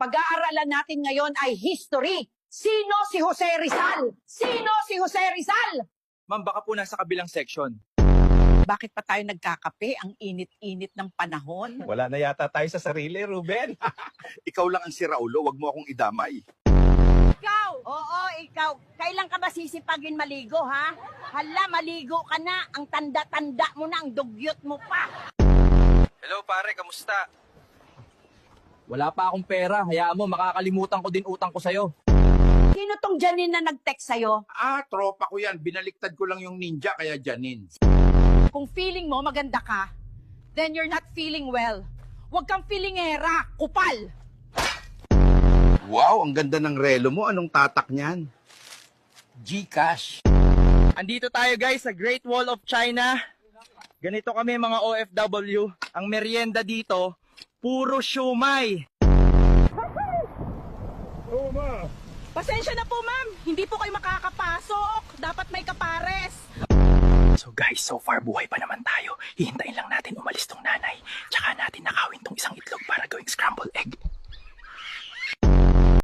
Pag-aaralan natin ngayon ay history. Sino si Jose Rizal? Sino si Jose Rizal? Ma'am, baka po nasa kabilang section. Bakit pa tayo nagkakape? Ang init-init ng panahon. Wala na yata tayo sa sarili, Ruben. Ikaw lang ang si Raulo, wag mo akong idamay. Ikaw! Oo, ikaw. Kailan ka ba sisipagin maligo, ha? Hala, maligo ka na. Ang tanda-tanda mo na, ang dugyot mo pa. Hello pare, kamusta? Wala pa akong pera. Hayaan mo, makakalimutan ko din utang ko sa'yo. Sino tong Janine na nag-text sa'yo? Tropa ko yan. Binaliktad ko lang yung ninja, kaya Janine. Kung feeling mo maganda ka, then you're not feeling well. Huwag kang feelingera, kupal! Wow, ang ganda ng relo mo. Anong tatak niyan? Gcash. Andito tayo guys sa Great Wall of China. Ganito kami mga OFW. Ang merienda dito, puro siomay. Pasensya na po, ma'am. Hindi po kayo makakapasok. Dapat may kapares. So guys, so far buhay pa naman tayo. Hihintayin lang natin umalis tong nanay. Tsaka natin nakawin tong isang itlog para gawing scrambled egg.